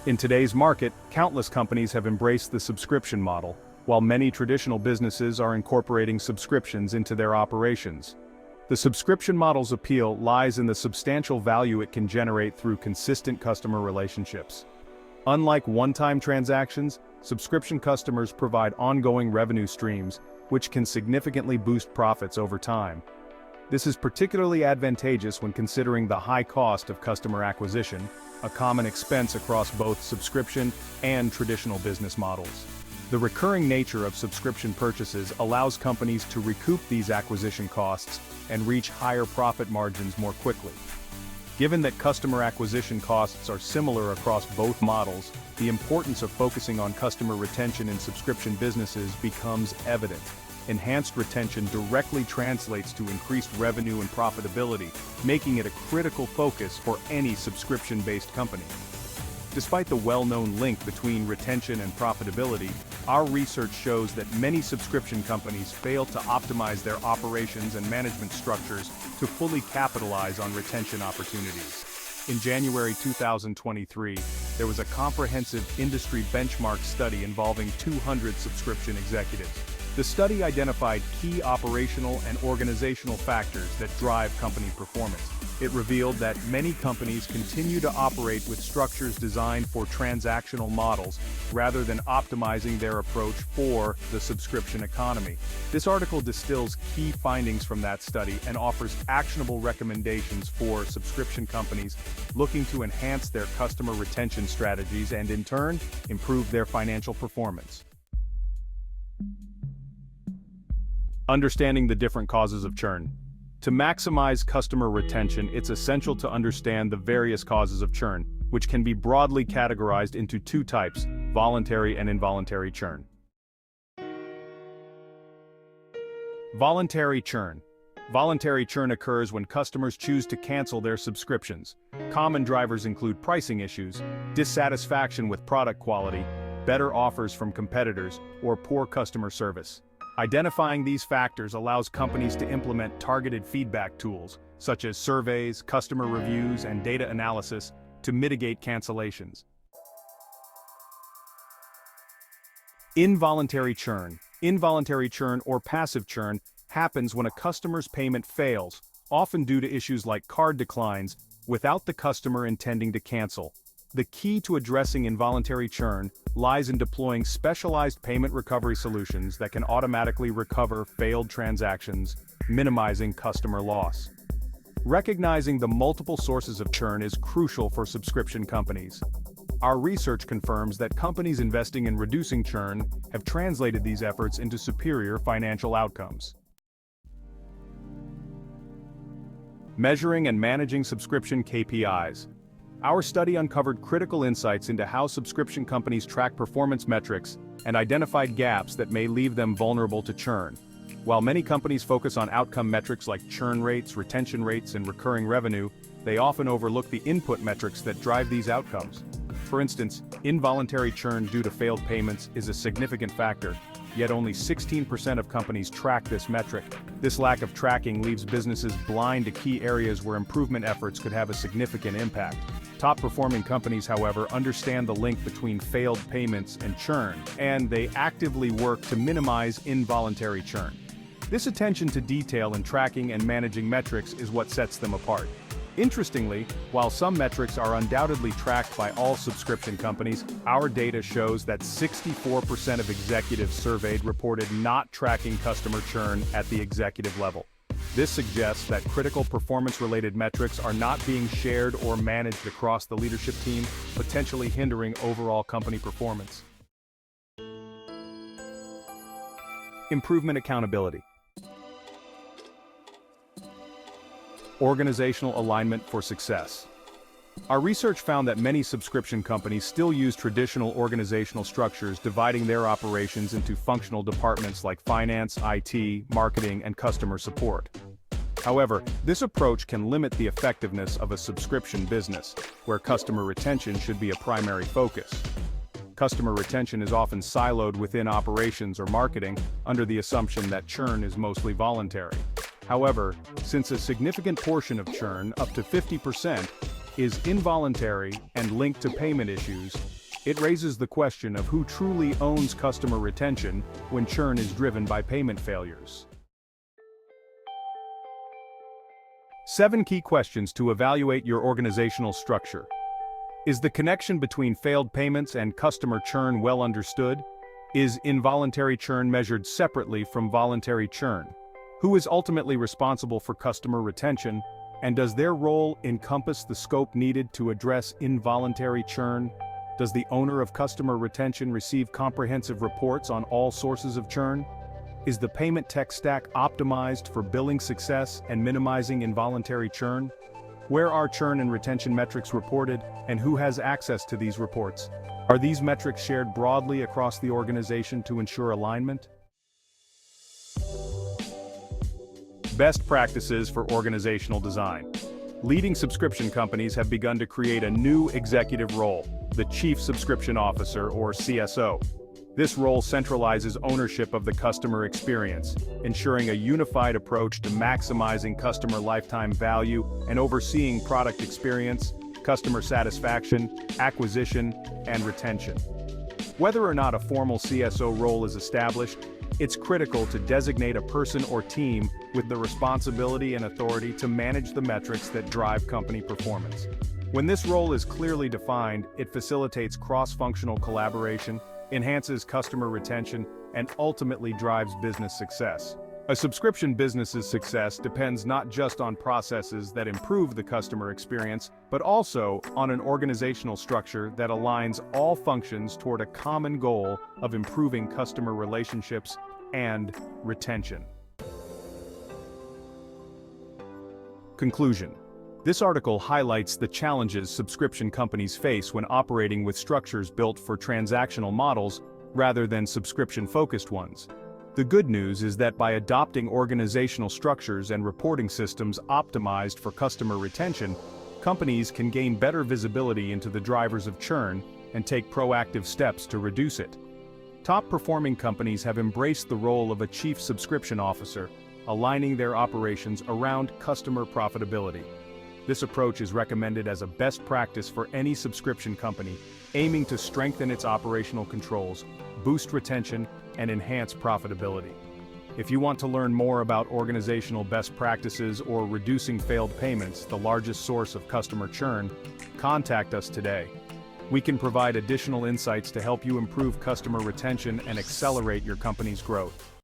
In today's market, countless companies have embraced the subscription model, while many traditional businesses are incorporating subscriptions into their operations. The subscription model's appeal lies in the substantial value it can generate through consistent customer relationships. Unlike one-time transactions, subscription customers provide ongoing revenue streams, which can significantly boost profits over time. This is particularly advantageous when considering the high cost of customer acquisition, a common expense across both subscription and traditional business models. The recurring nature of subscription purchases allows companies to recoup these acquisition costs and reach higher profit margins more quickly. Given that customer acquisition costs are similar across both models, the importance of focusing on customer retention in subscription businesses becomes evident. Enhanced retention directly translates to increased revenue and profitability, making it a critical focus for any subscription-based company. Despite the well-known link between retention and profitability, our research shows that many subscription companies fail to optimize their operations and management structures to fully capitalize on retention opportunities. In January 2023, there was a comprehensive industry benchmark study involving 200 subscription executives. The study identified key operational and organizational factors that drive company performance. It revealed that many companies continue to operate with structures designed for transactional models rather than optimizing their approach for the subscription economy. This article distills key findings from that study and offers actionable recommendations for subscription companies looking to enhance their customer retention strategies and, in turn, improve their financial performance. Understanding the different causes of churn. To maximize customer retention, it's essential to understand the various causes of churn, which can be broadly categorized into two types: voluntary and involuntary churn. Voluntary churn. Voluntary churn occurs when customers choose to cancel their subscriptions. Common drivers include pricing issues, dissatisfaction with product quality, better offers from competitors, or poor customer service. Identifying these factors allows companies to implement targeted feedback tools, such as surveys, customer reviews, and data analysis, to mitigate cancellations. Involuntary churn. Involuntary churn or passive churn happens when a customer's payment fails, often due to issues like card declines, without the customer intending to cancel. The key to addressing involuntary churn lies in deploying specialized payment recovery solutions that can automatically recover failed transactions, minimizing customer loss. Recognizing the multiple sources of churn is crucial for subscription companies. Our research confirms that companies investing in reducing churn have translated these efforts into superior financial outcomes. Measuring and managing subscription KPIs. Our study uncovered critical insights into how subscription companies track performance metrics and identified gaps that may leave them vulnerable to churn. While many companies focus on outcome metrics like churn rates, retention rates, and recurring revenue, they often overlook the input metrics that drive these outcomes. For instance, involuntary churn due to failed payments is a significant factor, yet only 16% of companies track this metric. This lack of tracking leaves businesses blind to key areas where improvement efforts could have a significant impact. Top-performing companies, however, understand the link between failed payments and churn, and they actively work to minimize involuntary churn. This attention to detail in tracking and managing metrics is what sets them apart. Interestingly, while some metrics are undoubtedly tracked by all subscription companies, our data shows that 64% of executives surveyed reported not tracking customer churn at the executive level. This suggests that critical performance-related metrics are not being shared or managed across the leadership team, potentially hindering overall company performance. Improvement accountability. Organizational alignment for success. Our research found that many subscription companies still use traditional organizational structures, dividing their operations into functional departments like finance, IT, marketing, and customer support. However, this approach can limit the effectiveness of a subscription business, where customer retention should be a primary focus. Customer retention is often siloed within operations or marketing, under the assumption that churn is mostly voluntary. However, since a significant portion of churn, up to 50%, is involuntary and linked to payment issues, it raises the question of who truly owns customer retention when churn is driven by payment failures. 7 key questions to evaluate your organizational structure. Is the connection between failed payments and customer churn well understood? Is involuntary churn measured separately from voluntary churn? Who is ultimately responsible for customer retention, and does their role encompass the scope needed to address involuntary churn? Does the owner of customer retention receive comprehensive reports on all sources of churn? Is the payment tech stack optimized for billing success and minimizing involuntary churn? Where are churn and retention metrics reported, and who has access to these reports? Are these metrics shared broadly across the organization to ensure alignment? Best practices for organizational design. Leading subscription companies have begun to create a new executive role, the Chief Subscription Officer or CSO. This role centralizes ownership of the customer experience, ensuring a unified approach to maximizing customer lifetime value and overseeing product experience, customer satisfaction, acquisition, and retention. Whether or not a formal CSO role is established, it's critical to designate a person or team with the responsibility and authority to manage the metrics that drive company performance. When this role is clearly defined, it facilitates cross-functional collaboration, enhances customer retention, and ultimately drives business success. A subscription business's success depends not just on processes that improve the customer experience, but also on an organizational structure that aligns all functions toward a common goal of improving customer relationships and retention. Conclusion. This article highlights the challenges subscription companies face when operating with structures built for transactional models rather than subscription-focused ones. The good news is that by adopting organizational structures and reporting systems optimized for customer retention, companies can gain better visibility into the drivers of churn and take proactive steps to reduce it. Top-performing companies have embraced the role of a chief subscription officer, aligning their operations around customer profitability. This approach is recommended as a best practice for any subscription company, aiming to strengthen its operational controls, boost retention, and enhance profitability. If you want to learn more about organizational best practices or reducing failed payments, the largest source of customer churn, contact us today. We can provide additional insights to help you improve customer retention and accelerate your company's growth.